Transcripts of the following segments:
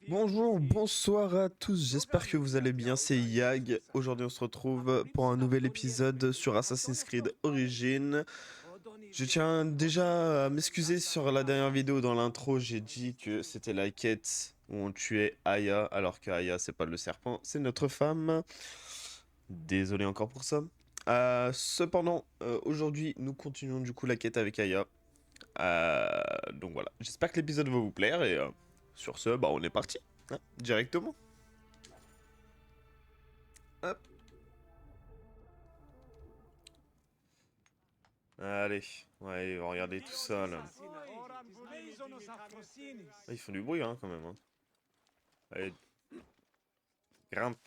Bonjour, bonsoir à tous, j'espère que vous allez bien, c'est Yag. Aujourd'hui on se retrouve pour un nouvel épisode sur Assassin's Creed Origins. Je tiens déjà à m'excuser sur la dernière vidéo dans l'intro, j'ai dit que c'était la quête où on tuait Aya, alors que Aya c'est pas le serpent, c'est notre femme. Désolé encore pour ça. Cependant, aujourd'hui nous continuons du coup la quête avec Aya. Donc voilà, j'espère que l'épisode va vous plaire et sur ce, bah on est parti, hein, directement. Hop. Allez, ouais, on va regarder tout ça là. Ah, ils font du bruit hein quand même. Hein. Allez, grimpe.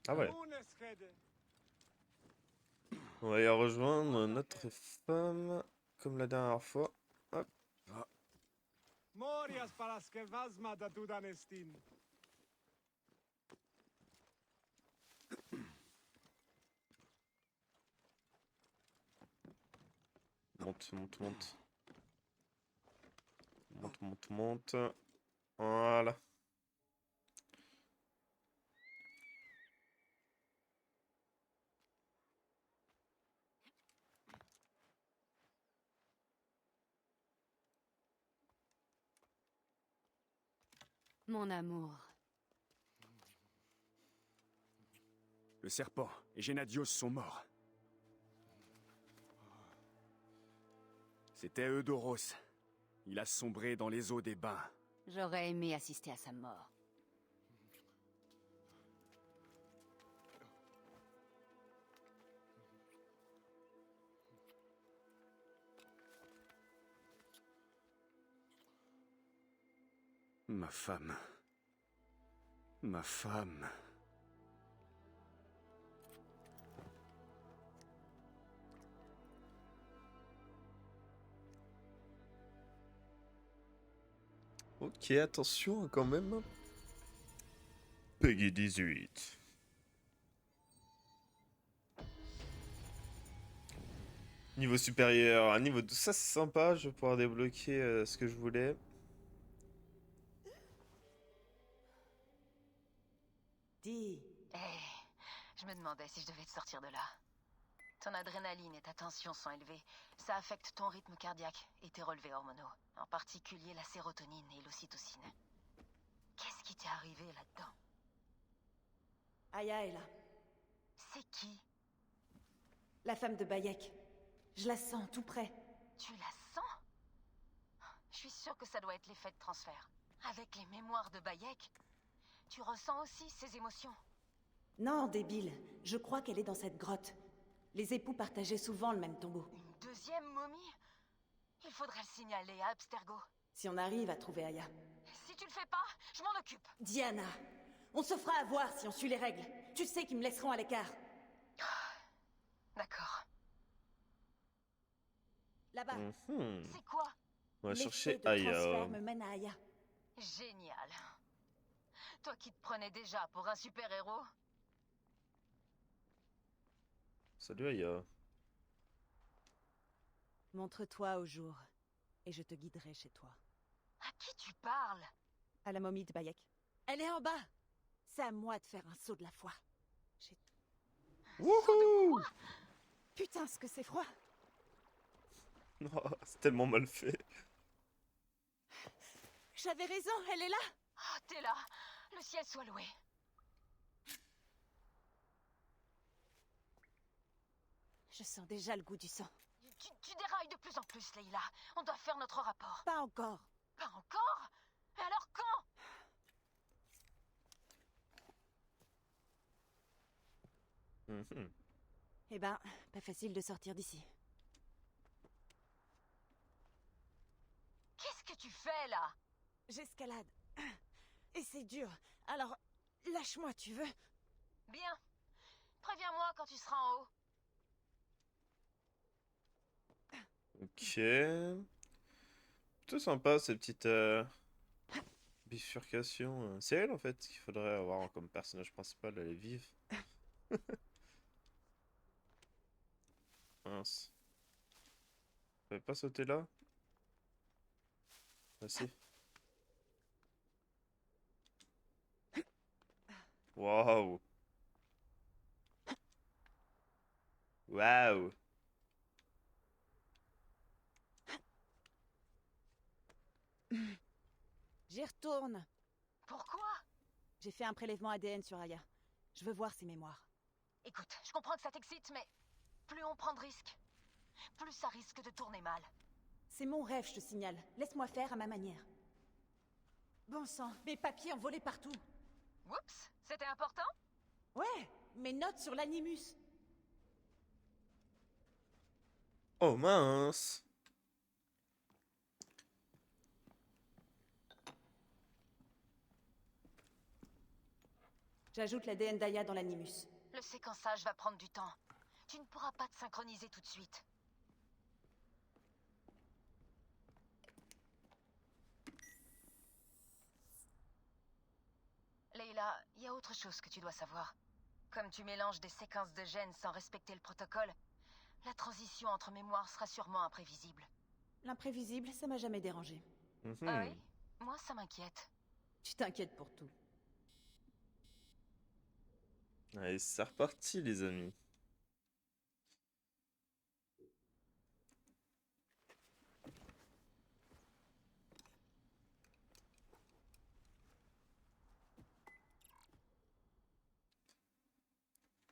Ah ouais. On va y rejoindre notre femme comme la dernière fois. Hop. Monte, monte, monte. Monte, monte, monte. Voilà. Mon amour. Le serpent et Gennadios sont morts. C'était Eudoros. Il a sombré dans les eaux des bains. J'aurais aimé assister à sa mort. Ma femme. Ma femme. Ok, attention quand même. Peggy 18. Niveau supérieur, un niveau 12, ça c'est sympa, je vais pouvoir débloquer ce que je voulais. Dis, Je me demandais si je devais te sortir de là. Ton adrénaline et ta tension sont élevées. Ça affecte ton rythme cardiaque et tes relevés hormonaux. En particulier la sérotonine et l'ocytocine. Qu'est-ce qui t'est arrivé là-dedans? Aya est là. C'est qui? La femme de Bayek. Je la sens tout près. Tu la sens? Je suis sûre que ça doit être l'effet de transfert. Avec les mémoires de Bayek, tu ressens aussi ces émotions. Non, débile. Je crois qu'elle est dans cette grotte. Les époux partageaient souvent le même tombeau. Une deuxième momie? Il faudrait le signaler à Abstergo. Si on arrive à trouver Aya. Si tu le fais pas, je m'en occupe. Diana, on se fera avoir si on suit les règles. Tu sais qu'ils me laisseront à l'écart. D'accord. Là-bas, C'est quoi? On va l'effet chercher de Aya. transfert me mène à Aya. Génial. Toi qui te prenais déjà pour un super-héros. Salut Aya. Montre-toi au jour, et je te guiderai chez toi. À qui tu parles? À la momie de Bayek. Elle est en bas. C'est à moi de faire un saut de la foi. J'ai... Wouhou! Putain, ce que c'est froid. Oh, c'est tellement mal fait. J'avais raison, elle est là. Oh, t'es là. Le ciel soit loué. Je sens déjà le goût du sang. Tu dérailles de plus en plus, Leila. On doit faire notre rapport. Pas encore. Pas encore? Et alors quand? Mhm. Eh ben, pas facile de sortir d'ici. Qu'est-ce que tu fais là? J'escalade. Et c'est dur. Alors, lâche-moi, tu veux? Bien. Préviens-moi quand tu seras en haut. Ok. Plutôt sympa ces petites bifurcations. C'est elle en fait qu'il faudrait avoir comme personnage principal, elle est vive. mince. Je vais pas sauter là? Ah si. Waouh. Waouh. J'y retourne. Pourquoi? J'ai fait un prélèvement ADN sur Aya. Je veux voir ses mémoires. Écoute, je comprends que ça t'excite, mais plus on prend de risques, plus ça risque de tourner mal. C'est mon rêve, je te signale. Laisse-moi faire à ma manière. Bon sang, mes papiers ont volé partout. Oups, c'était important? Ouais, mes notes sur l'animus. Oh mince. J'ajoute l'ADN d'Aya dans l'animus. Le séquençage va prendre du temps. Tu ne pourras pas te synchroniser tout de suite. Leila, il y a autre chose que tu dois savoir. Comme tu mélanges des séquences de gènes sans respecter le protocole, la transition entre mémoires sera sûrement imprévisible. L'imprévisible, ça m'a jamais dérangé. Ah oui? Moi, ça m'inquiète. Tu t'inquiètes pour tout. Allez, c'est reparti les amis.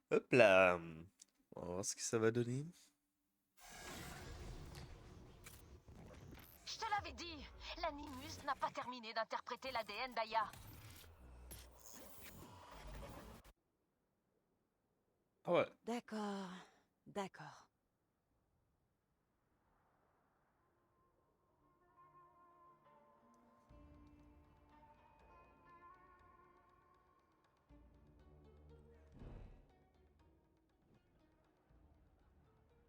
Hop là. On va voir ce que ça va donner. Je te l'avais dit, l'animus n'a pas terminé d'interpréter l'ADN d'Aya. Ah ouais. D'accord, d'accord.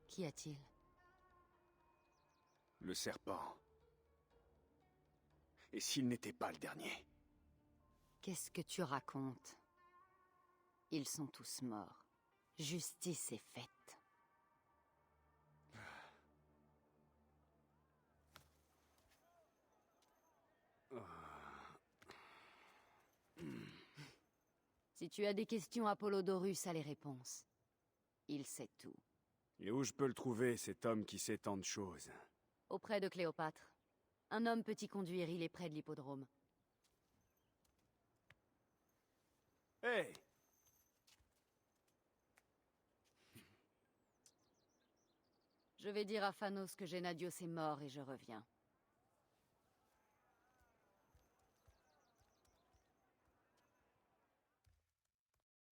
Qu'y a-t-il? Le serpent. Et s'il n'était pas le dernier? Qu'est-ce que tu racontes? Ils sont tous morts. Justice est faite. Si tu as des questions, Apollodorus a les réponses. Il sait tout. Et où je peux le trouver, cet homme qui sait tant de choses? Auprès de Cléopâtre. Un homme peut y conduire, il est près de l'hippodrome. Hey! Je vais dire à Phanos que Gennadios est mort et je reviens.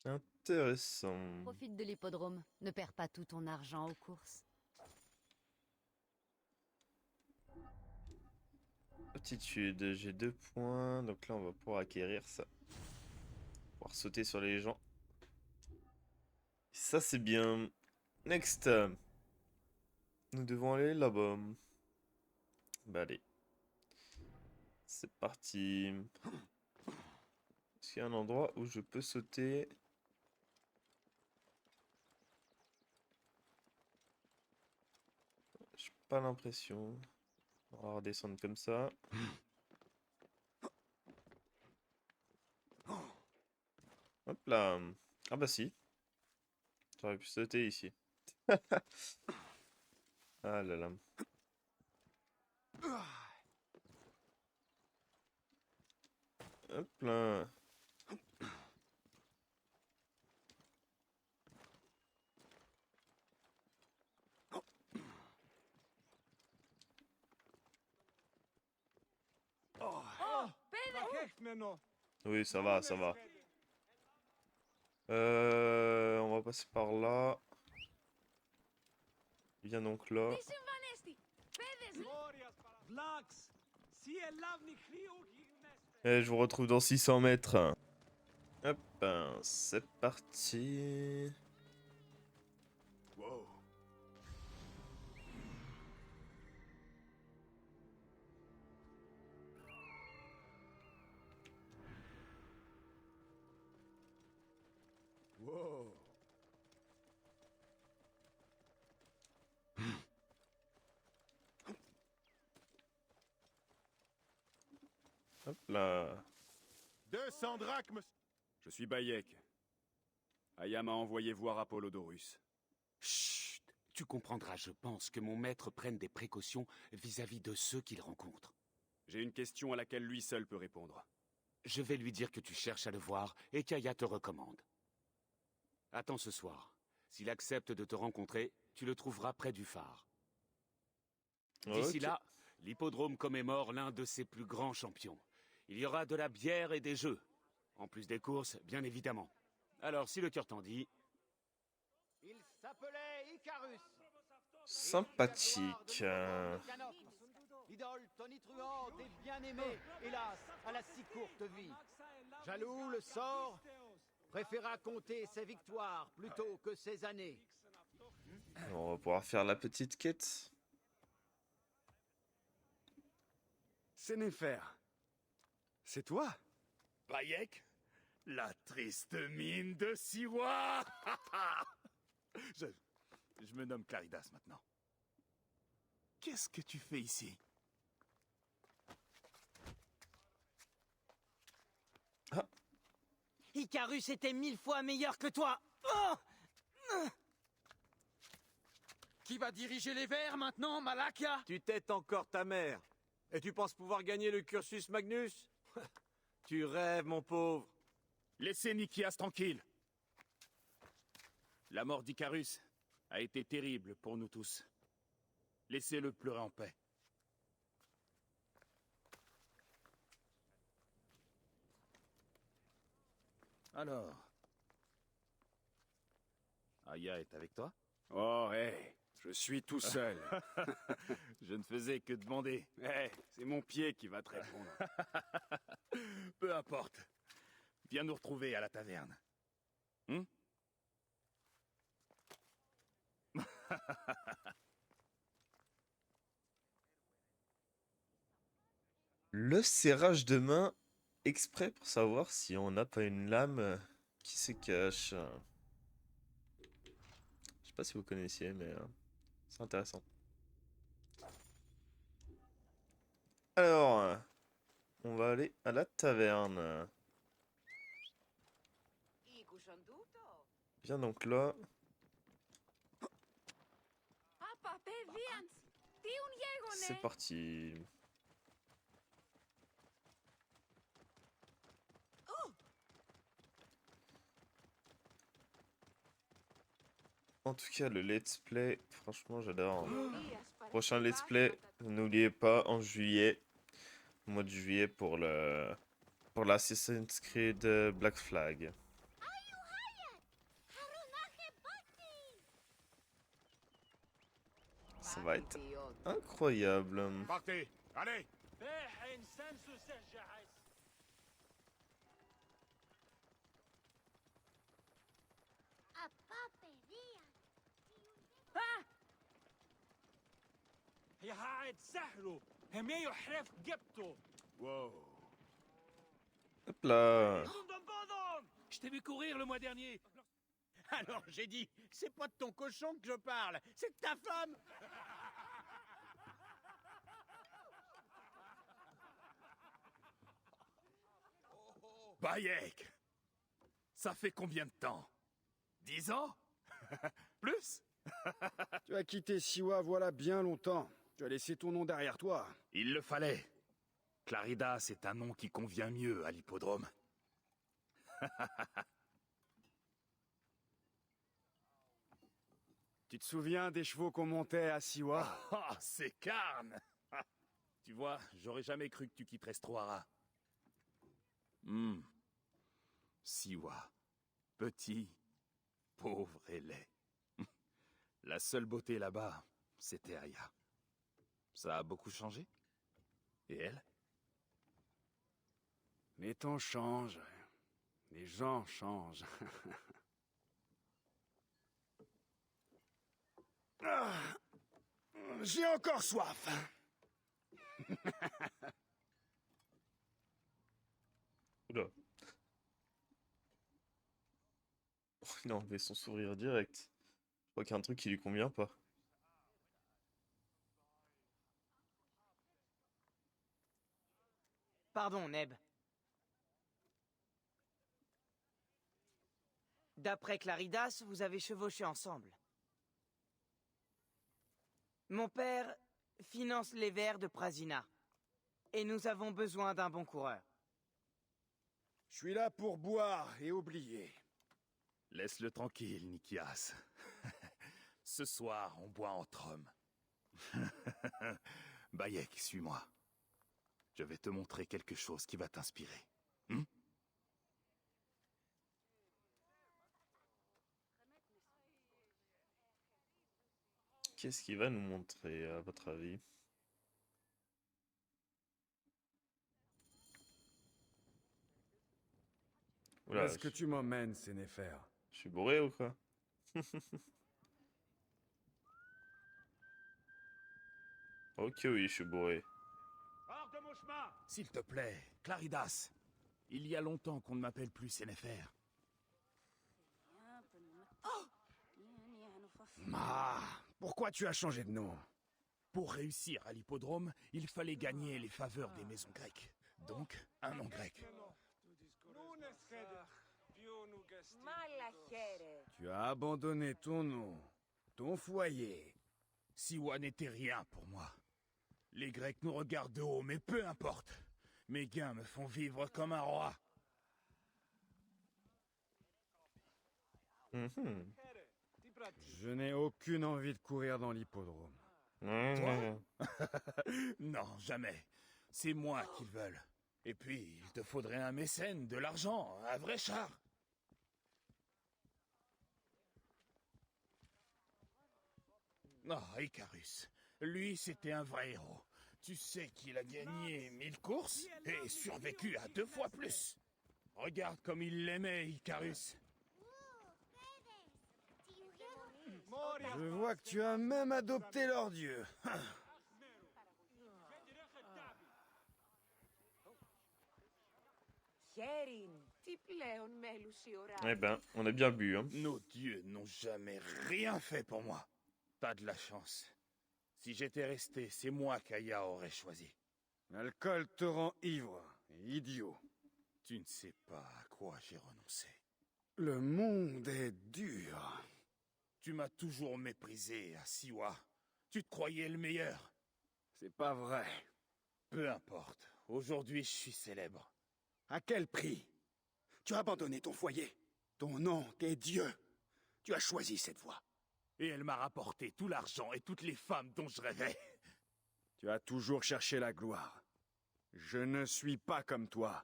Intéressant. Profite de l'hippodrome. Ne perds pas tout ton argent aux courses. Aptitude, j'ai 2 points. Donc là, on va pouvoir acquérir ça. Pouvoir sauter sur les gens. Ça, c'est bien. Next. Nous devons aller là-bas. Bah allez. C'est parti. Est-ce qu'il y a un endroit où je peux sauter? J'ai pas l'impression. On va redescendre comme ça. Hop là. Ah bah si. J'aurais pu sauter ici. Ah là là. Hop là. Oui, ça va, ça va. On va passer par là. Viens donc là. Et je vous retrouve dans 600 mètres. Hop, c'est parti. Wow. Wow. Hop là. 200 drachmes. Je suis Bayek. Aya m'a envoyé voir Apollodorus. Chut! Tu comprendras, je pense, que mon maître prenne des précautions vis-à-vis de ceux qu'il rencontre. J'ai une question à laquelle lui seul peut répondre. Je vais lui dire que tu cherches à le voir et qu'Aya te recommande. Attends ce soir. S'il accepte de te rencontrer, tu le trouveras près du phare. D'ici Ok. là, l'hippodrome commémore l'un de ses plus grands champions. Il y aura de la bière et des jeux. En plus des courses, bien évidemment. Alors, si le cœur t'en dit... Il s'appelait Icarus. Sympathique. L'idole tonitruante et bien-aimée, hélas, à la si courte vie. Jaloux, le sort préféra compter ses victoires plutôt que ses années. On va pouvoir faire la petite quête. Sénéfer. C'est toi? Bayek? La triste mine de Siwa. Je me nomme Claridas maintenant. Qu'est-ce que tu fais ici? Icarus était 1000 fois meilleur que toi. Oh! Qui va diriger les Verts maintenant, Malaka? Tu têtes encore ta mère. Et tu penses pouvoir gagner le cursus Magnus? Tu rêves, mon pauvre. Laissez Nikias tranquille. La mort d'Icarus a été terrible pour nous tous. Laissez-le pleurer en paix. Alors, Aya est avec toi? Oh, hé, je suis tout seul. Je ne faisais que demander. Hé, c'est mon pied qui va te répondre. Peu importe. Viens nous retrouver à la taverne. Le serrage de main exprès pour savoir si on n'a pas une lame qui se cache. Je sais pas si vous connaissiez, mais c'est intéressant. Alors, on va aller à la taverne. Bien donc là. C'est parti. En tout cas, le let's play, franchement, j'adore. Prochain let's play, n'oubliez pas, en juillet, mois de juillet pour l'Assassin's Creed Black Flag. Ça va être incroyable. Partez, allez! Wow. Hop là. Je t'ai vu courir le mois dernier. Alors j'ai dit, c'est pas de ton cochon que je parle, c'est de ta femme. Bayek! Ça fait combien de temps? 10 ans? Plus? Tu as quitté Siwa voilà bien longtemps. Tu as laissé ton nom derrière toi. Il le fallait. Claridas est un nom qui convient mieux à l'hippodrome. Tu te souviens des chevaux qu'on montait à Siwa? Ah, c'est carne! Tu vois, j'aurais jamais cru que tu quitterais Strohara. Siwa. Petit, pauvre et laid. La seule beauté là-bas, c'était Aya. Ça a beaucoup changé? Et elle? Les temps changent. Les gens changent. Ah, j'ai encore soif. Oula. Il a enlevé son sourire direct. Je crois qu'il y a un truc qui lui convient pas. Pardon, Neb. D'après Claridas, vous avez chevauché ensemble. Mon père finance les vers de Prasina. Et nous avons besoin d'un bon coureur. Je suis là pour boire et oublier. Laisse-le tranquille, Nikias. Ce soir, on boit entre hommes. Bayek, suis-moi. Je vais te montrer quelque chose qui va t'inspirer. Qu'est-ce qu'il va nous montrer, à votre avis? Où est-ce que tu m'emmènes, Sénéfer? Je suis bourré ou quoi? Ok, oui, je suis bourré. Hors de mon chemin! S'il te plaît, Claridas. Il y a longtemps qu'on ne m'appelle plus Sénéfer. Ah, pourquoi tu as changé de nom? Pour réussir à l'hippodrome, il fallait gagner les faveurs des maisons grecques. Donc, un nom grec. Tu as abandonné ton nom, ton foyer. Siwa n'était rien pour moi. Les Grecs nous regardent de haut, mais peu importe. Mes gains me font vivre comme un roi. Je n'ai aucune envie de courir dans l'hippodrome. Toi? Non, jamais. C'est moi qu'ils veulent. Et puis, il te faudrait un mécène, de l'argent, un vrai char. Oh, Icarus. Lui, c'était un vrai héros. Tu sais qu'il a gagné 1000 courses et survécu à 2 fois plus. Regarde comme il l'aimait, Icarus. Je vois que tu as même adopté leur dieu. Eh ben, on a bien bu, hein. Nos dieux n'ont jamais rien fait pour moi. T'as de la chance. Si j'étais resté, c'est moi qu'Aya aurait choisi. L'alcool te rend ivre et idiot. Tu ne sais pas à quoi j'ai renoncé. Le monde est dur. Tu m'as toujours méprisé à Siwa. Tu te croyais le meilleur. C'est pas vrai. Peu importe. Aujourd'hui, je suis célèbre. À quel prix? Tu as abandonné ton foyer, ton nom, tes dieux. Tu as choisi cette voie. Et elle m'a rapporté tout l'argent et toutes les femmes dont je rêvais. Tu as toujours cherché la gloire. Je ne suis pas comme toi.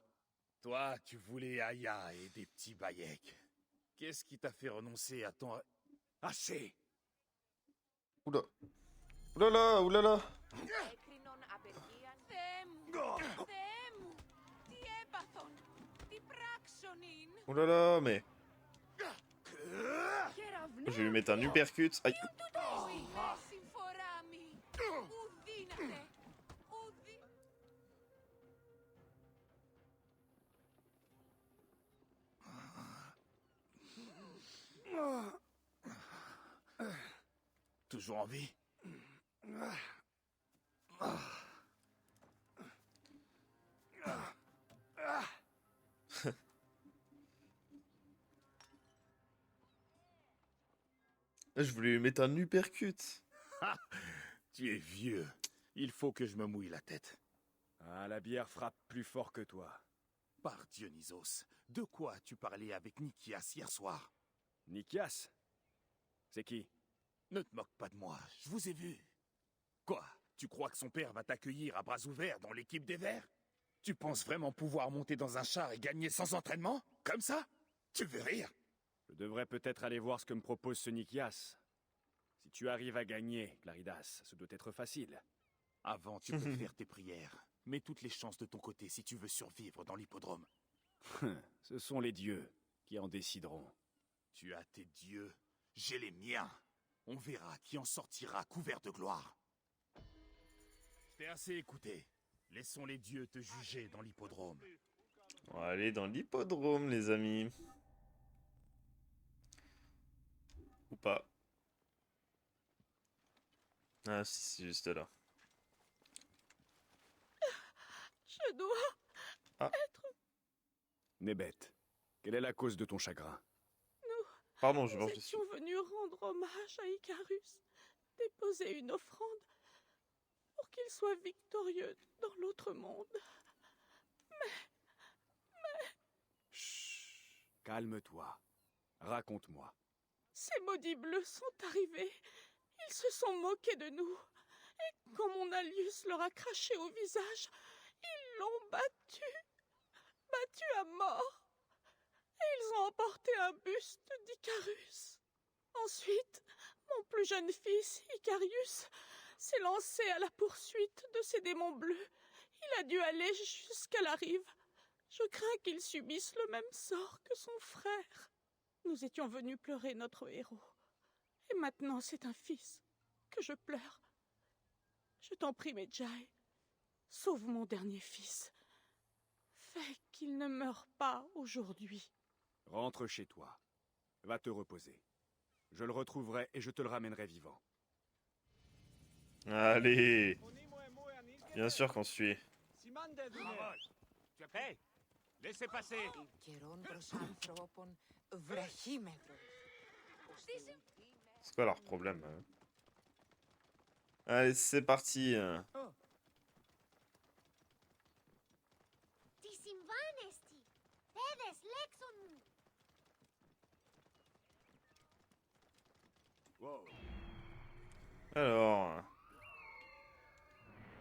Toi, tu voulais Aya et des petits Bayek. Qu'est-ce qui t'a fait renoncer à ton... Assez! Oula. Oulala, oulala. Oulala, mais... Je vais lui mettre un uppercut. Aïe. Toujours en vie? Je voulais lui mettre un uppercut. Tu es vieux. Il faut que je me mouille la tête. Ah, la bière frappe plus fort que toi. Par Dionysos, de quoi as-tu parlé avec Nikias hier soir? Nikias? C'est qui? Ne te moque pas de moi, je vous ai vu. Quoi? Tu crois que son père va t'accueillir à bras ouverts dans l'équipe des Verts? Tu penses vraiment pouvoir monter dans un char et gagner sans entraînement? Comme ça? Tu veux rire? Je devrais peut-être aller voir ce que me propose ce Nikias. Si tu arrives à gagner, Claridas, ce doit être facile. Avant, tu peux faire tes prières. Mets toutes les chances de ton côté si tu veux survivre dans l'hippodrome. Ce sont les dieux qui en décideront. Tu as tes dieux, j'ai les miens. On verra qui en sortira couvert de gloire. Je t'ai assez écouté. Laissons les dieux te juger dans l'hippodrome. On va aller dans l'hippodrome, les amis. Ou pas. Ah si, c'est juste là. Je dois Nebet, quelle est la cause de ton chagrin? Pardon, je Nous mange dessus. étions venus rendre hommage à Icarus, déposer une offrande pour qu'il soit victorieux dans l'autre monde. Chut, calme-toi. Raconte-moi. Ces maudits bleus sont arrivés. Ils se sont moqués de nous. Et quand mon Alius leur a craché au visage, ils l'ont battu à mort. Et ils ont emporté un buste d'Icarus. Ensuite, mon plus jeune fils, Icarius, s'est lancé à la poursuite de ces démons bleus. Il a dû aller jusqu'à la rive. Je crains qu'il subisse le même sort que son frère. Nous étions venus pleurer notre héros. Et maintenant, c'est un fils que je pleure. Je t'en prie, Medjay, sauve mon dernier fils. Fais qu'il ne meure pas aujourd'hui. Rentre chez toi. Va te reposer. Je le retrouverai et je te le ramènerai vivant. Allez. Bien sûr qu'on suit. Hey, laissez passer. C'est quoi leur problème hein? Allez, c'est parti. Alors,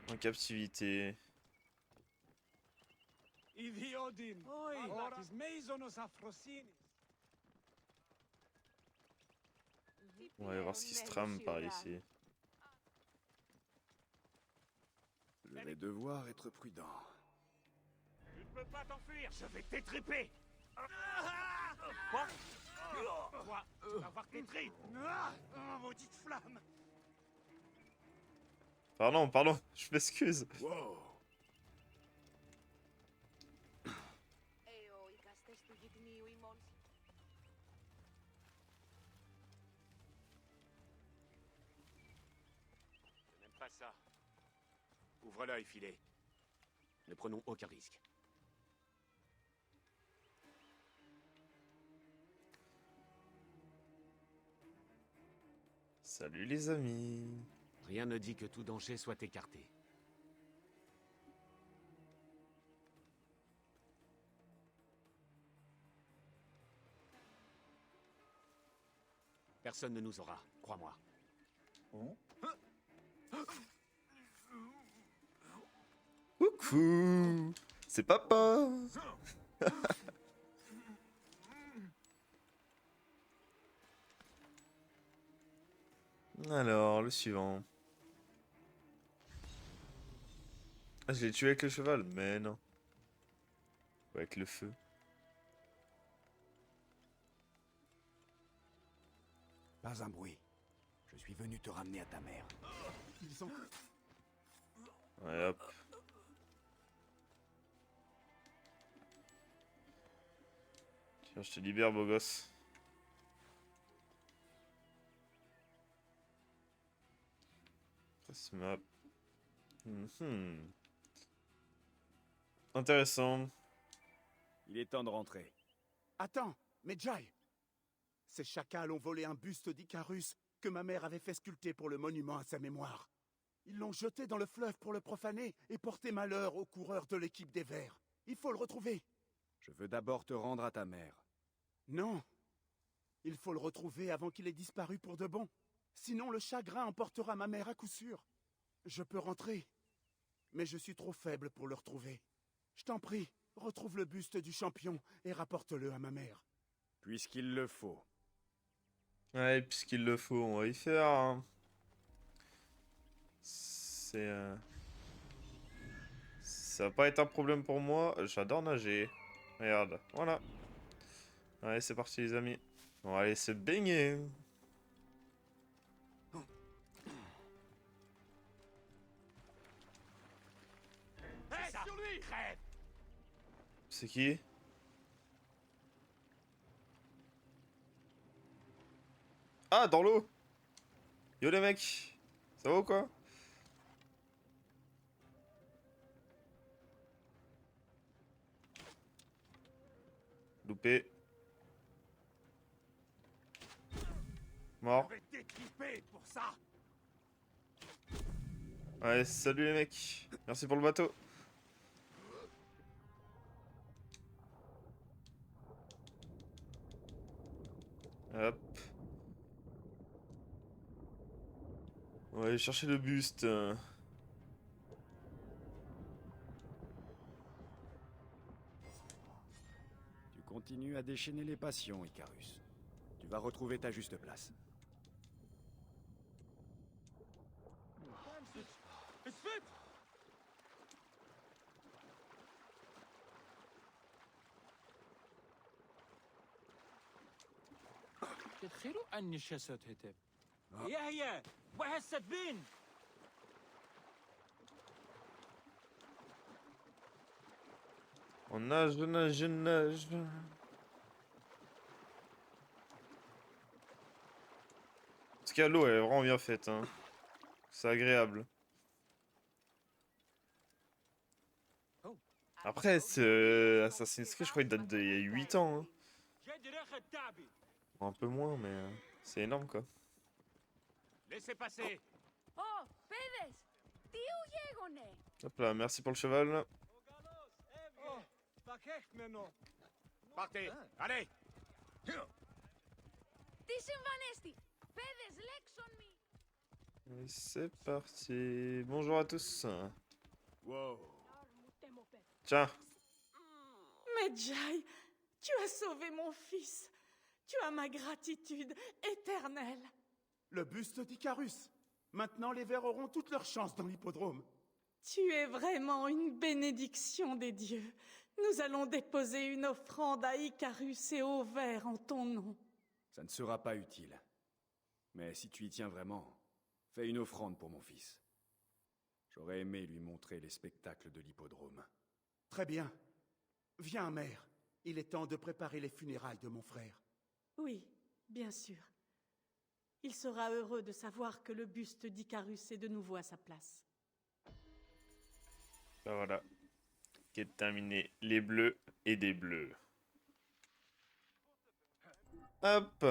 en captivité. On va aller voir ce qui se trame par ici. Je vais devoir être prudent. Tu ne peux pas t'enfuir, je vais t'étriper. Quoi? Quoi? Tu vas voir tes tripes. Maudite flamme. Pardon, je m'excuse. Wow. Je n'aime pas ça. Ouvre l'œil, filet. Ne prenons aucun risque. Salut les amis. Rien ne dit que tout danger soit écarté. Personne ne nous aura, crois-moi. Coucou. C'est papa. Alors, le suivant. Ah, je l'ai tué avec le cheval, mais non. Ou avec le feu. Pas un bruit. Je suis venu te ramener à ta mère. Ils sont... Ouais, hop. Tiens, je te libère, beau gosse. Press map. Intéressant. Il est temps de rentrer. Attends, Medjay! Ces chacals ont volé un buste d'Icarus que ma mère avait fait sculpter pour le monument à sa mémoire. Ils l'ont jeté dans le fleuve pour le profaner et porter malheur aux coureurs de l'équipe des Verts. Il faut le retrouver. Je veux d'abord te rendre à ta mère. Non. Il faut le retrouver avant qu'il ait disparu pour de bon. Sinon, le chagrin emportera ma mère à coup sûr. Je peux rentrer, mais je suis trop faible pour le retrouver. Je t'en prie, retrouve le buste du champion et rapporte-le à ma mère. Puisqu'il le faut. Ouais, puisqu'il le faut, on va y faire. Hein. Ça va pas être un problème pour moi. J'adore nager. Regarde, voilà. Allez, c'est parti les amis. On va aller se baigner. Hey, sur lui! Crève! C'est qui? Ah, dans l'eau! Yo les mecs! Ça va ou quoi? Loupé. Mort. Je vais t'équiper pour ça. Ouais, salut les mecs. Merci pour le bateau. Hop. On va aller chercher le buste. Tu continues à déchaîner les passions, Icarus. Tu vas retrouver ta juste place. تتخيلوا أني شست هتب هي وهسه تبين On nage. Parce que l'eau est vraiment bien faite, hein. C'est agréable. Après, Assassin's Creed, je crois qu'il date d'il y a 8 ans. Hein. Un peu moins, mais c'est énorme, quoi. Laissez passer. Oh, παιδες! Τι γέγονε! Hop là, merci pour le cheval. Partez, allez. Τι συμβανέστη! Παιδες, λέξον μη! Et c'est parti. Bonjour à tous. Wow. Tiens. Medjay, tu as sauvé mon fils. Tu as ma gratitude éternelle. Le buste d'Icarus. Maintenant, les vers auront toute leur chance dans l'hippodrome. Tu es vraiment une bénédiction des dieux. Nous allons déposer une offrande à Icarus et aux vers en ton nom. Ça ne sera pas utile. Mais si tu y tiens vraiment, fais une offrande pour mon fils. J'aurais aimé lui montrer les spectacles de l'hippodrome. Très bien. Viens, mère. Il est temps de préparer les funérailles de mon frère. Oui, bien sûr. Il sera heureux de savoir que le buste d'Icarus est de nouveau à sa place. Ben voilà. Quête terminée. Les bleus et des bleus. Hop.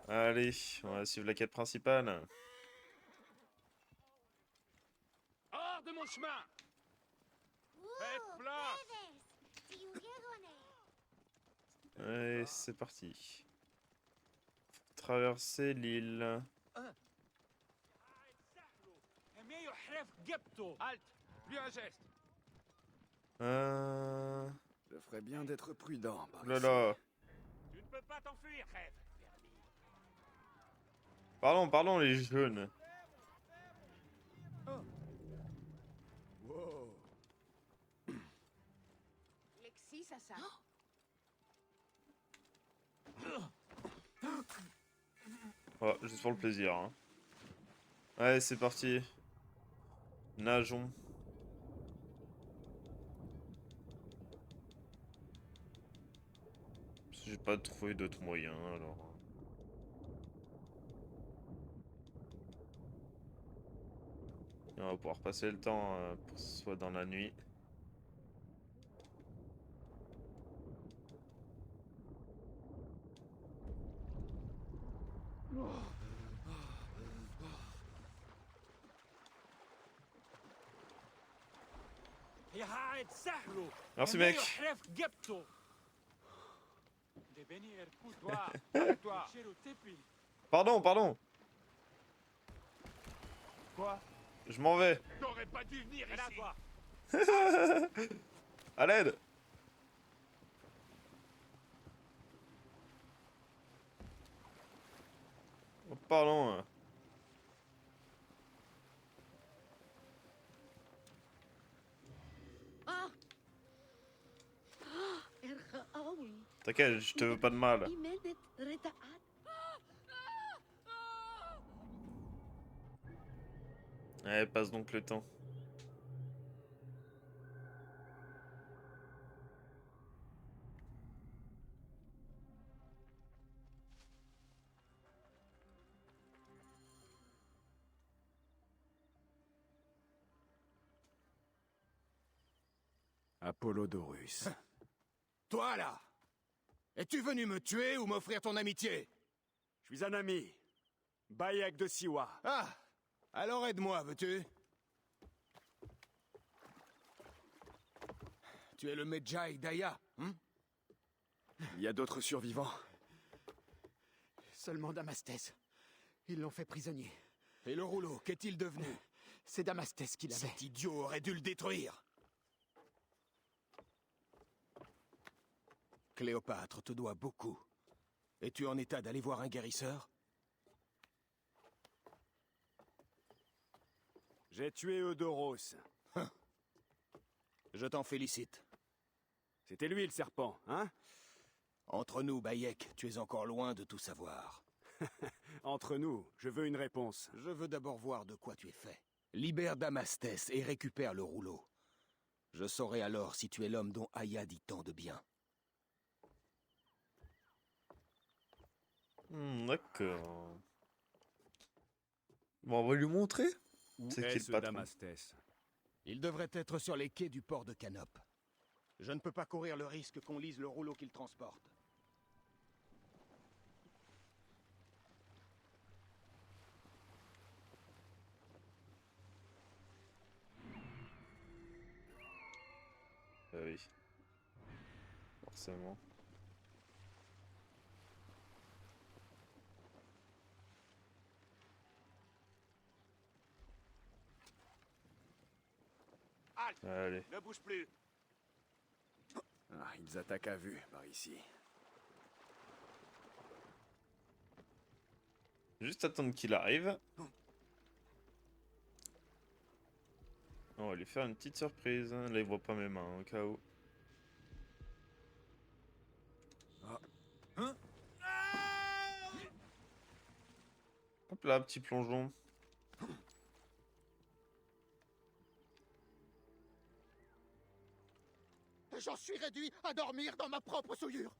Allez, on va suivre la quête principale. Hors de mon chemin. Faites place. Allez, c'est parti. Traverser l'île. Halte. Plus un geste. Je ferais bien d'être prudent. Par Là là. Tu ne peux pas t'enfuir, rêve. Pardon, les jeunes. Wow. Λεξί σας. Oh, juste pour le plaisir. Hein. Allez, c'est parti. Nageons. J'ai pas trouvé d'autres moyens alors. Et on va pouvoir passer le temps pour que ce soit dans la nuit. Merci mec. Pardon. Quoi? Je m'en vais. T'aurais pas dû venir ici. À l'aide. Oh, pardon. T'inquiète, je te veux pas de mal. Allez, passe donc le temps. Apollodorus. Toi là. Es-tu venu me tuer ou m'offrir ton amitié? Je suis un ami. Bayek de Siwa. Ah! Alors aide-moi, veux-tu? Tu es le Medjay Daya, hein? Il y a d'autres survivants. Seulement Damastès. Ils l'ont fait prisonnier. Et le rouleau, qu'est-il devenu? C'est Damastès qui l'avait. Cet idiot aurait dû le détruire. Cléopâtre te doit beaucoup. Es-tu en état d'aller voir un guérisseur? J'ai tué Eudoros. Je t'en félicite. C'était lui le serpent, hein? Entre nous, Bayek, tu es encore loin de tout savoir. Entre nous, je veux une réponse. Je veux d'abord voir de quoi tu es fait. Libère Damastès et récupère le rouleau. Je saurai alors si tu es l'homme dont Aya dit tant de bien. D'accord. Bon, on va lui montrer. Où C'est qui est le ce patron? Damastès? Il devrait être sur les quais du port de Canop. Je ne peux pas courir le risque qu'on lise le rouleau qu'il transporte. Oui. Forcément. Allez. Ne bouge plus. Ah, ils attaquent à vue par ici. Juste attendre qu'il arrive. On va lui faire une petite surprise. Là, il voit pas mes mains, au cas où. Hop là, petit plongeon. J'en suis réduit à dormir dans ma propre souillure.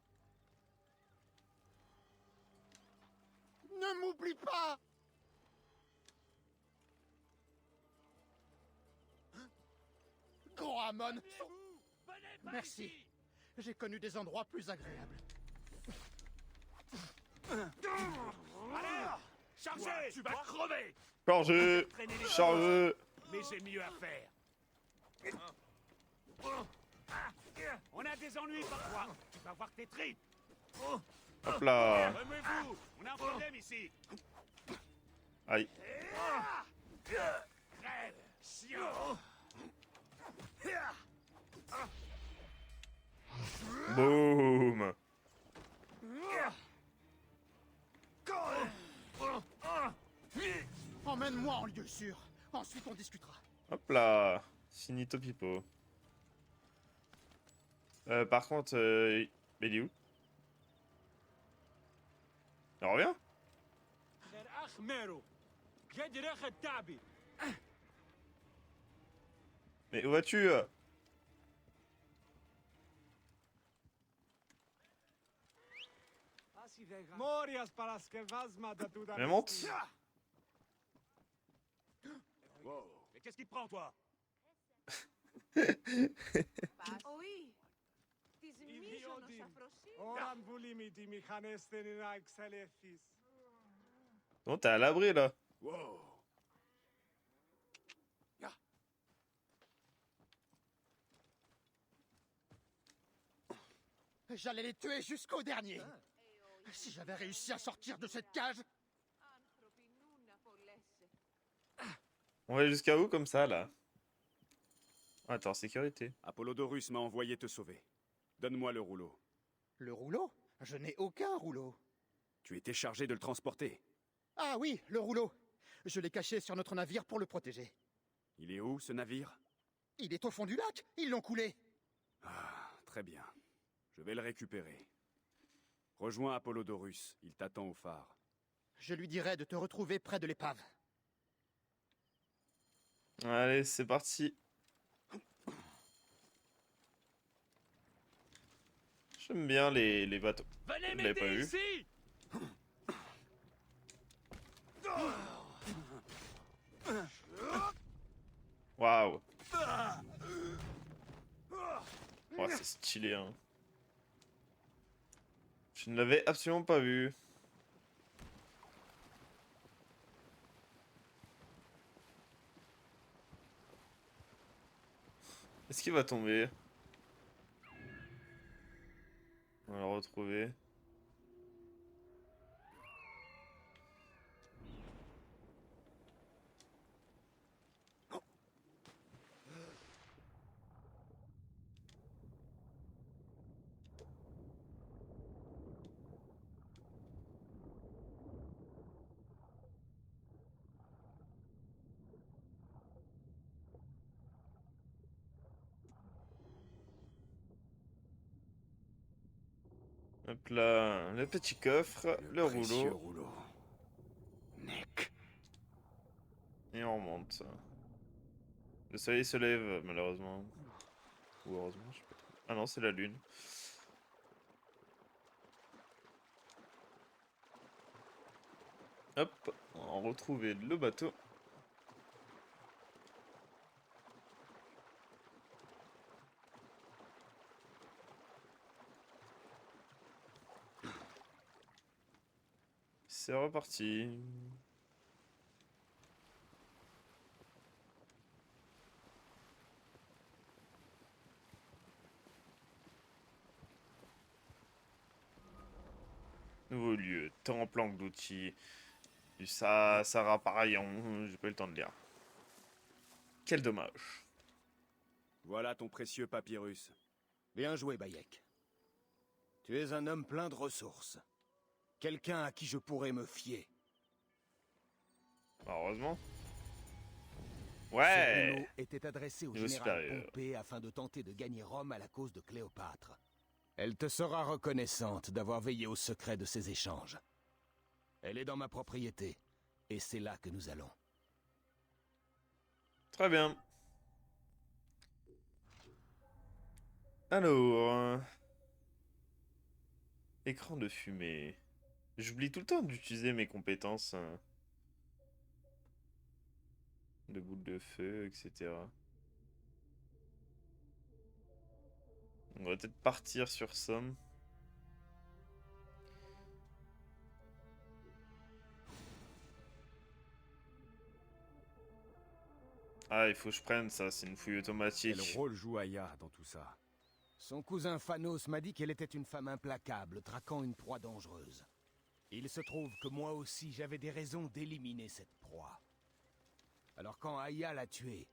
Ne m'oublie pas! Grand Amon! Merci. J'ai connu des endroits plus agréables. Allez! Chargez! Tu vas crever! Chargez! Chargez! Mais j'ai mieux à faire. On a des ennuis parfois. Tu vas voir tes tripes. Hop là! Remue-vous. On a un problème ici. Aïe. Crève, chiant. Boum! Emmène-moi en lieu sûr. Ensuite, on discutera. Hop là! Finito pipo. Par contre, il est où? Il revient? Mais où vas-tu? Mais monte! Wow. Mais qu'est-ce qui te prend, toi? Oui. Τις μίζωνος αφροσύνης. Bon, t'es à l'abri là. Wow. J'allais les tuer jusqu'au dernier. Si j'avais réussi à sortir de cette cage. On va jusqu'à où comme ça là? Attends, sécurité. Apollodorus m'a envoyé te sauver. Donne-moi le rouleau. Le rouleau? Je n'ai aucun rouleau. Tu étais chargé de le transporter. Ah oui, le rouleau. Je l'ai caché sur notre navire pour le protéger. Il est où, ce navire? Il est au fond du lac. Ils l'ont coulé. Ah, très bien. Je vais le récupérer. Rejoins Apollodorus. Il t'attend au phare. Je lui dirai de te retrouver près de l'épave. Allez, c'est parti. J'aime bien les bateaux. Venez Je l'avais pas m'aider vu. ici. Waouh. Oh, c'est stylé, hein. Je ne l'avais absolument pas vu. Est-ce qu'il va tomber? On va le retrouver. Hop là, le petit coffre, le rouleau. Nick. Et on remonte. Le soleil se lève, malheureusement. Ou heureusement, je sais pas trop. Ah non, c'est la lune. Hop, on va retrouver le bateau. C'est reparti. Nouveau lieu, temps planque d'outils. Ça raparaillon, j'ai pas eu le temps de lire. Quel dommage. Voilà ton précieux papyrus. Bien joué, Bayek. Tu es un homme plein de ressources. Quelqu'un à qui je pourrais me fier. Heureusement. Ce Ouais. rouleau était adressé au Niveau général supérieur. Pompée afin de tenter de gagner Rome à la cause de Cléopâtre. Elle te sera reconnaissante d'avoir veillé au secret de ces échanges. Elle est dans ma propriété, et c'est là que nous allons. Très bien. Alors... écran de fumée. J'oublie tout le temps d'utiliser mes compétences. De boules de feu, etc. On va peut-être partir sur Somme. Ah, il faut que je prenne ça, c'est une fouille automatique. Quel rôle joue Aya dans tout ça? Son cousin Phanos m'a dit qu'elle était une femme implacable, traquant une proie dangereuse. Il se trouve que moi aussi j'avais des raisons d'éliminer cette proie. Alors quand Aya l'a tuée,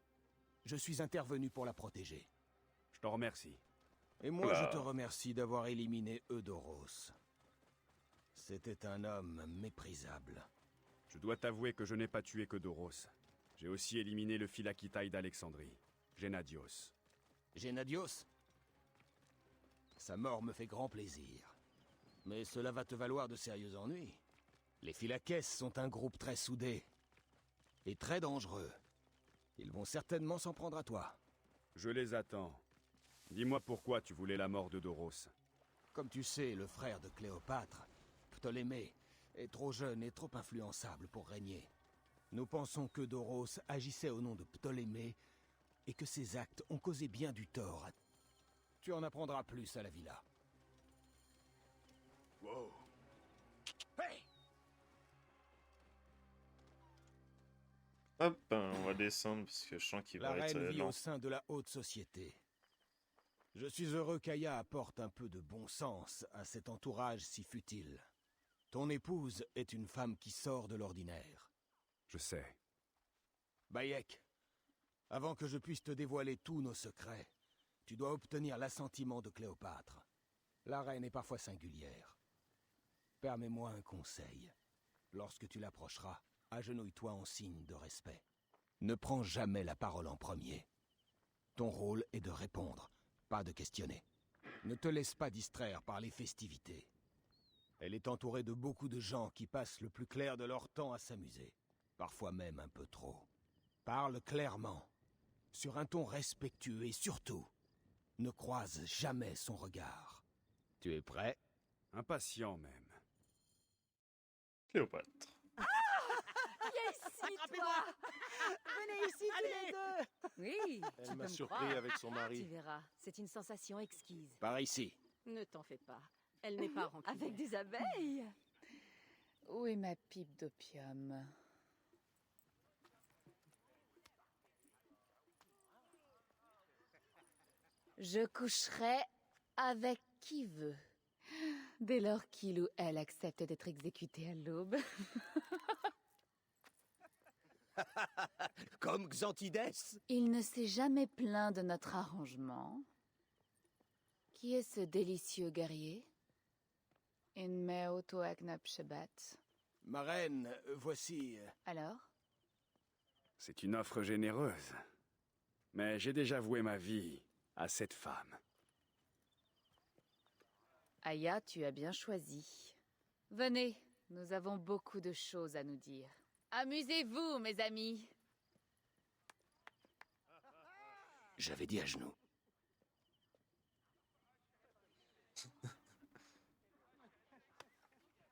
je suis intervenu pour la protéger. Je t'en remercie. Et moi je te remercie d'avoir éliminé Eudoros. C'était un homme méprisable. Je dois t'avouer que je n'ai pas tué que Doros. J'ai aussi éliminé le Philakitaï d'Alexandrie, Gennadios. Gennadios? Sa mort me fait grand plaisir. Mais cela va te valoir de sérieux ennuis. Les Phylakès sont un groupe très soudé. Et très dangereux. Ils vont certainement s'en prendre à toi. Je les attends. Dis-moi pourquoi tu voulais la mort de Doros. Comme tu sais, le frère de Cléopâtre, Ptolémée, est trop jeune et trop influençable pour régner. Nous pensons que Doros agissait au nom de Ptolémée et que ses actes ont causé bien du tort. Tu en apprendras plus à la villa. Wow. Hey! Hop, on va descendre parce que je sens qu'il La va être reine vit lent. au sein de la haute société. Je suis heureux qu'Aya apporte un peu de bon sens à cet entourage si futile. Ton épouse est une femme qui sort de l'ordinaire. Je sais. Bayek, avant que je puisse te dévoiler tous nos secrets, tu dois obtenir l'assentiment de Cléopâtre. La reine est parfois singulière. Permets-moi un conseil. Lorsque tu l'approcheras, agenouille-toi en signe de respect. Ne prends jamais la parole en premier. Ton rôle est de répondre, pas de questionner. Ne te laisse pas distraire par les festivités. Elle est entourée de beaucoup de gens qui passent le plus clair de leur temps à s'amuser. Parfois même un peu trop. Parle clairement, sur un ton respectueux et surtout, ne croise jamais son regard. Tu es prêt? Impatient même. Cléopâtre. Viens ici, toi! Venez ici tous les deux! Oui, Elle tu m'a peux me surpris croire. avec son mari. Tu verras, c'est une sensation exquise. Par ici. Ne t'en fais pas. Elle n'est pas rancunière. Avec des abeilles? Où est ma pipe d'opium? Je coucherai avec qui veut, dès lors qu'il ou elle accepte d'être exécuté à l'aube. Comme Xantides? Il ne s'est jamais plaint de notre arrangement. Qui est ce délicieux guerrier? Inmeo Toagnap Shebat. Ma reine, voici... Alors? C'est une offre généreuse. Mais j'ai déjà voué ma vie à cette femme. Aya, tu as bien choisi. Venez, nous avons beaucoup de choses à nous dire. Amusez-vous, mes amis. J'avais dit à genoux.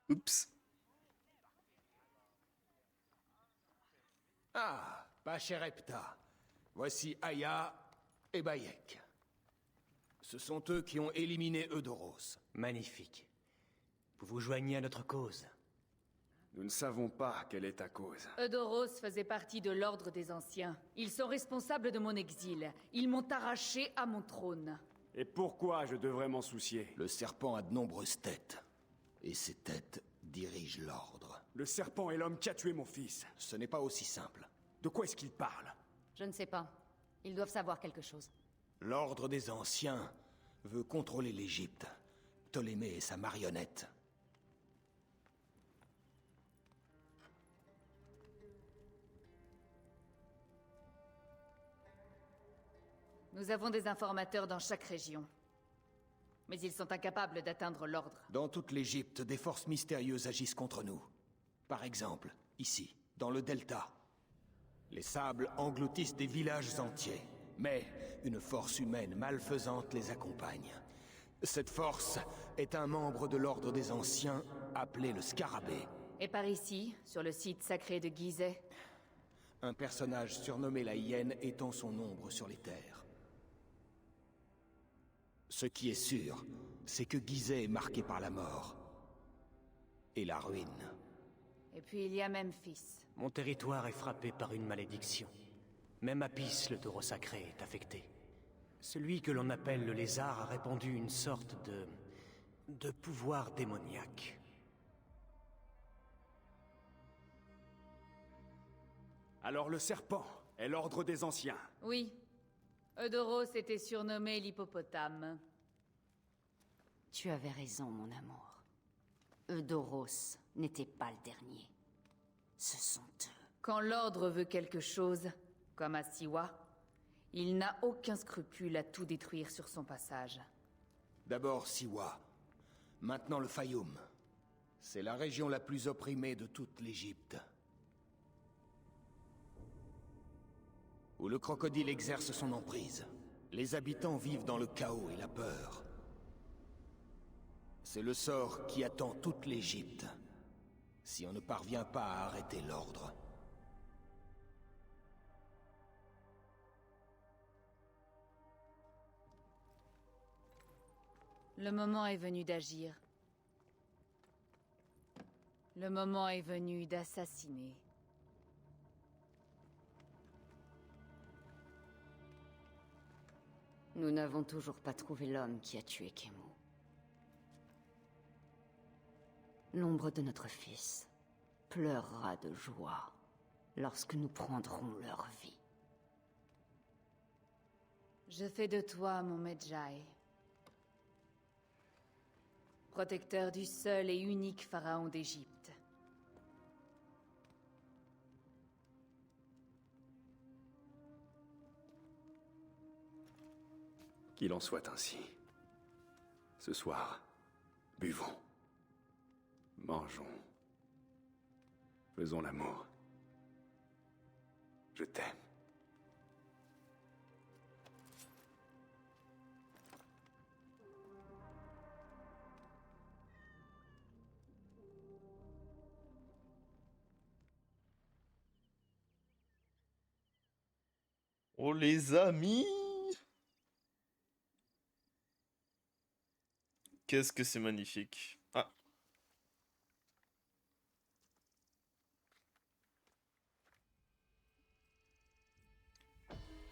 Oups. Ah, Pacherepta. Voici Aya et Bayek. Ce sont eux qui ont éliminé Eudoros. Magnifique. Vous vous joignez à notre cause. Nous ne savons pas quelle est ta cause. Eudoros faisait partie de l'Ordre des Anciens. Ils sont responsables de mon exil. Ils m'ont arraché à mon trône. Et pourquoi je devrais m'en soucier? Le serpent a de nombreuses têtes. Et ces têtes dirigent l'Ordre. Le serpent est l'homme qui a tué mon fils. Ce n'est pas aussi simple. De quoi est-ce qu'il parle? Je ne sais pas. Ils doivent savoir quelque chose. L'Ordre des Anciens veut contrôler l'Égypte. Ptolémée est sa marionnette. Nous avons des informateurs dans chaque région. Mais ils sont incapables d'atteindre l'ordre. Dans toute l'Égypte, des forces mystérieuses agissent contre nous. Par exemple, ici, dans le delta. Les sables engloutissent des villages entiers. Mais une force humaine malfaisante les accompagne. Cette force est un membre de l'Ordre des Anciens, appelé le Scarabée. Et par ici, sur le site sacré de Gizeh, un personnage surnommé la Hyène étend son ombre sur les terres. Ce qui est sûr, c'est que Gizeh est marqué par la mort. Et la ruine. et puis il y a Memphis. Mon territoire est frappé par une malédiction. Même Apis, le taureau sacré, est affecté. Celui que l'on appelle le lézard a répandu une sorte de pouvoir démoniaque. Alors le serpent est l'ordre des anciens. Oui. Eudoros était surnommé l'hippopotame. Tu avais raison, mon amour. Eudoros n'était pas le dernier. Ce sont eux. Quand l'ordre veut quelque chose, comme à Siwa, il n'a aucun scrupule à tout détruire sur son passage. D'abord Siwa, maintenant le Fayoum. C'est la région la plus opprimée de toute l'Égypte. Où le crocodile exerce son emprise. Les habitants vivent dans le chaos et la peur. C'est le sort qui attend toute l'Égypte, si on ne parvient pas à arrêter l'ordre. Le moment est venu d'agir. Le moment est venu d'assassiner. Nous n'avons toujours pas trouvé l'homme qui a tué Kemu. L'ombre de notre fils pleurera de joie lorsque nous prendrons leur vie. Je fais de toi mon Medjay. Protecteur du seul et unique pharaon d'Égypte. Qu'il en soit ainsi. Ce soir, buvons. Mangeons. Faisons l'amour. Je t'aime. Oh les amis! Qu'est-ce que c'est magnifique. Ah.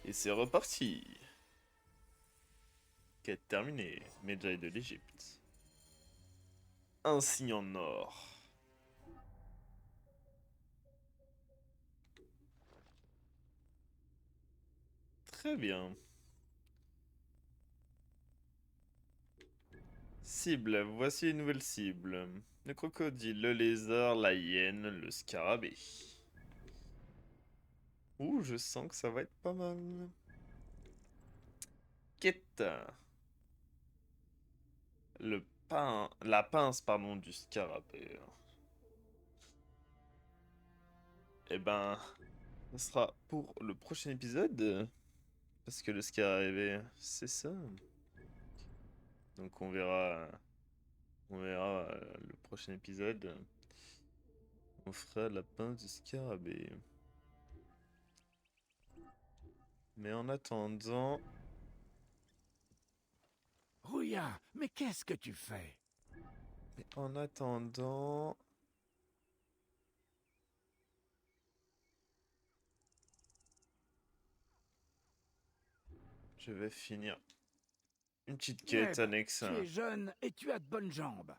Et c'est reparti. Quête terminée. Médaille de l'Égypte. Un signe en or. Très bien. Cible. Voici une nouvelle cible. Le crocodile, le lézard, la hyène, le scarabée. Ouh, je sens que ça va être pas mal. Quête. La pince, pardon, du scarabée. Eh ben, ce sera pour le prochain épisode. Parce que le scarabée, c'est ça. Donc on verra le prochain épisode. On fera la pince du scarabée. Mais en attendant... Rouya, mais qu'est-ce que tu fais? Mais en attendant... Je vais finir une petite quête annexe. Tu es jeune et tu as de bonnes jambes.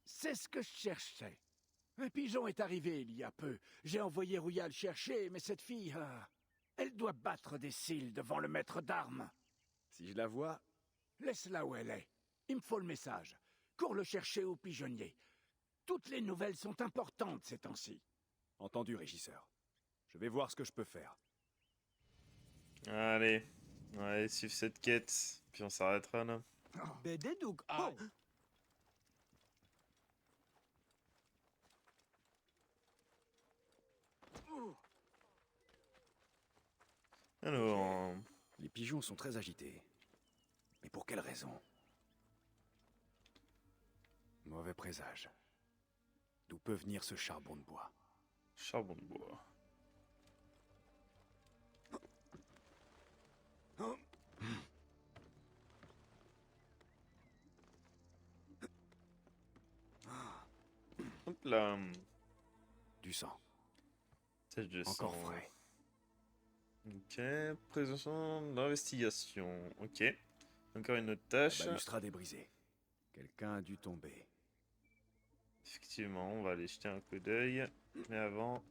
C'est ce que je cherchais. Un pigeon est arrivé il y a peu. J'ai envoyé Rouya le chercher, mais cette fille... elle doit battre des cils devant le maître d'armes. Si je la vois... Laisse-la où elle est. Il me faut le message. Cours le chercher au pigeonnier. Toutes les nouvelles sont importantes ces temps-ci. Entendu, régisseur. Je vais voir ce que je peux faire. Allez, suivre cette quête, puis on s'arrêtera là. Alors... Les pigeons sont très agités. Mais pour quelle raison? Mauvais présage. D'où peut venir ce charbon de bois? Charbon de bois. Hop là. Du sang. Tache de Encore sang. frais. Ok, présentation d'investigation. Ok. Encore une autre tâche. La balustrade est brisée. Quelqu'un a dû tomber. Effectivement, on va aller jeter un coup d'œil. Mais avant,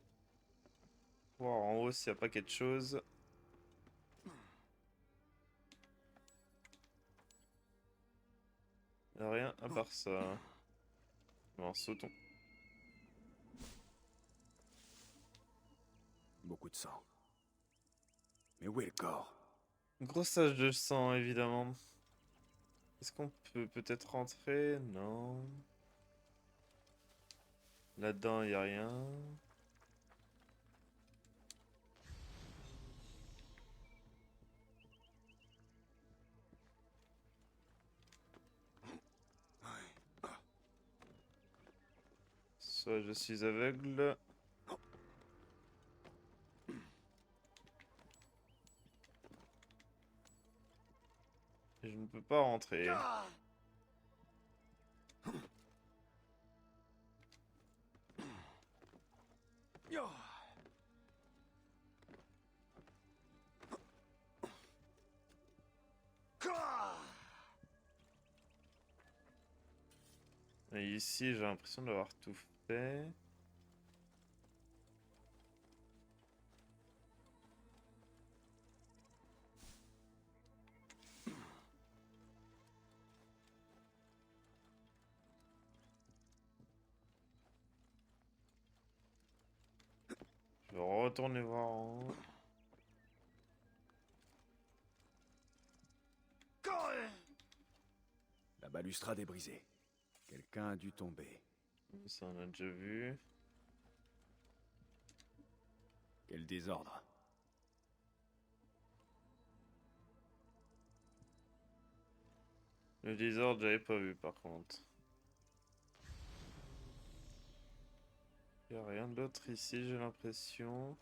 voir en haut s'il n'y a pas quelque chose. Il n'y a rien à part ça. Bon, sautons. Beaucoup de sang. Mais où est le corps? Grosse tache de sang, évidemment. Est-ce qu'on peut peut-être rentrer? Non. Là-dedans, il n'y a rien. Soit je suis aveugle. Et je ne peux pas rentrer. Et ici, j'ai l'impression d'avoir tout fait. Je vais retourner voir en haut. La balustrade est brisée. Quelqu'un a dû tomber. Ça, on a déjà vu. Quel désordre. Le désordre, j'avais pas vu par contre. Il n'y a rien d'autre ici, j'ai l'impression.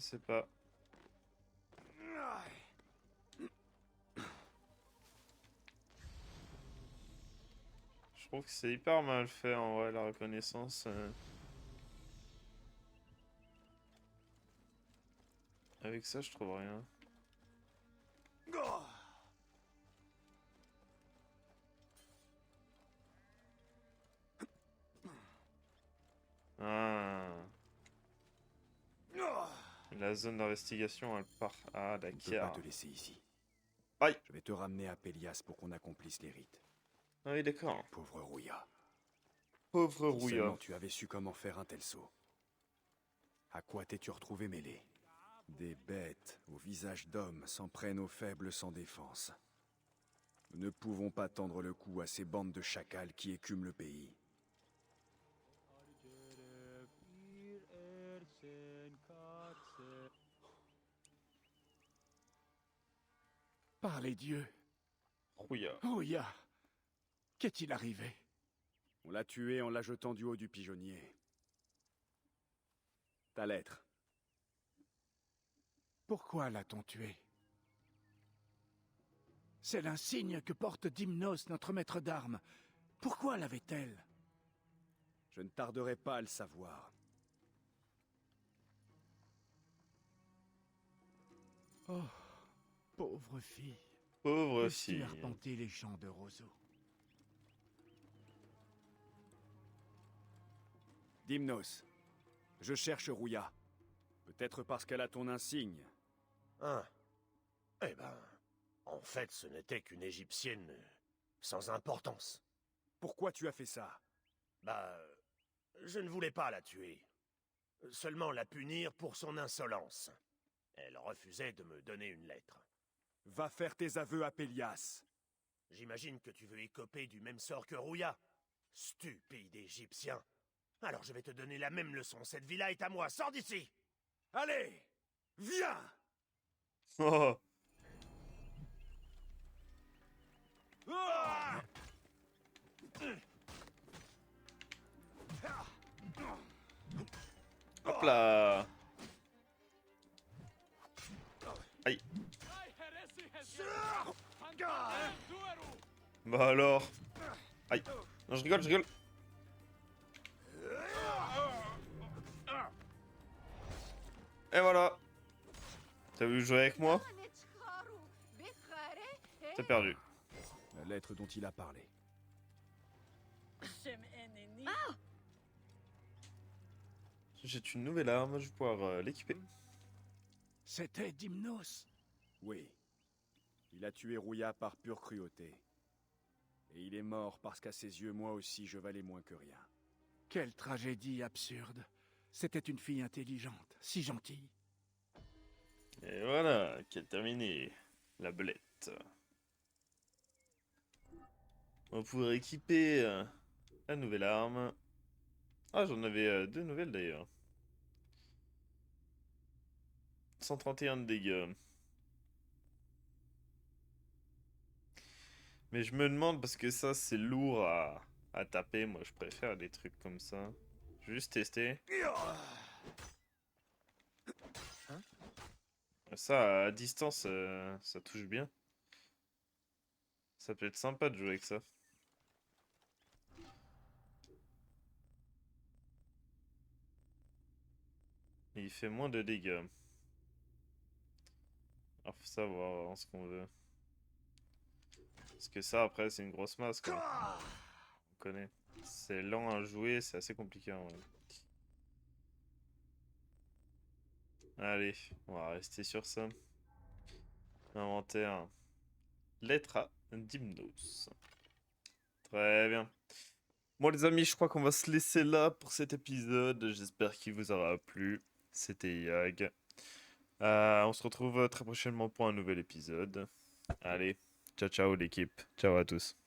Je sais pas. Je trouve que c'est hyper mal fait en vrai la reconnaissance. Avec ça je trouve rien. Ah. La zone d'investigation elle part. Ah Je ne peux pas d'accord. te laisser ici. Aïe. Je vais te ramener à Pélias pour qu'on accomplisse les rites. Ah oui d'accord. Pauvre Rouya. Pauvre Si Rouya. seulement tu avais su comment faire un tel saut. À quoi t'es-tu retrouvé mêlé? Des bêtes au visage d'homme s'en prennent aux faibles sans défense. Nous ne pouvons pas tendre le cou à ces bandes de chacals qui écument le pays. Par les dieux. Rouya. Rouya. Qu'est-il arrivé? On l'a tué en la jetant du haut du pigeonnier. Ta lettre. Pourquoi l'a-t-on tué? C'est l'insigne que porte Dimnos, notre maître d'armes. Pourquoi l'avait-elle? Je ne tarderai pas à le savoir. Oh, pauvre fille. Pauvre Puisses-tu fille. arpenter les champs de roseaux? Dimnos, je cherche Rouya. Peut-être parce qu'elle a ton insigne. Hein? Eh ben, en fait, ce n'était qu'une Égyptienne sans importance. Pourquoi tu as fait ça? Bah, je ne voulais pas la tuer. Seulement la punir pour son insolence. Elle refusait de me donner une lettre. Va faire tes aveux à Pélias. J'imagine que tu veux écoper du même sort que Rouya. Stupide Égyptien. Alors je vais te donner la même leçon. Cette villa est à moi. Sors d'ici! Allez! Viens! Oh. Ah! Hop là. Aïe. Bah alors. Aïe. Non je rigole, je rigole. Et voilà. T'as voulu jouer avec moi? T'as perdu. La lettre dont il a parlé. J'ai une nouvelle arme, je vais pouvoir l'équiper. C'était Dimnos. Oui. Il a tué Rouya par pure cruauté. Et il est mort parce qu'à ses yeux, moi aussi, je valais moins que rien. Quelle tragédie absurde. C'était une fille intelligente, si gentille. Et voilà, qui a terminé. La belette. On va pouvoir équiper la nouvelle arme. Ah, j'en avais deux nouvelles d'ailleurs. 131 de dégâts. Mais je me demande, parce que ça c'est lourd à taper, moi je préfère des trucs comme ça. Je vais juste tester. Ça à distance, ça touche bien. Ça peut être sympa de jouer avec ça. Et il fait moins de dégâts. Alors faut savoir ce qu'on veut. Parce que ça après c'est une grosse masse quoi. On connaît. C'est lent à jouer, c'est assez compliqué en vrai. Allez, on va rester sur ça. Inventaire. Lettre à Dimnos. Très bien. Bon les amis, je crois qu'on va se laisser là pour cet épisode. J'espère qu'il vous aura plu. C'était Yag. On se retrouve très prochainement pour un nouvel épisode. Allez, ciao ciao l'équipe. Ciao à tous.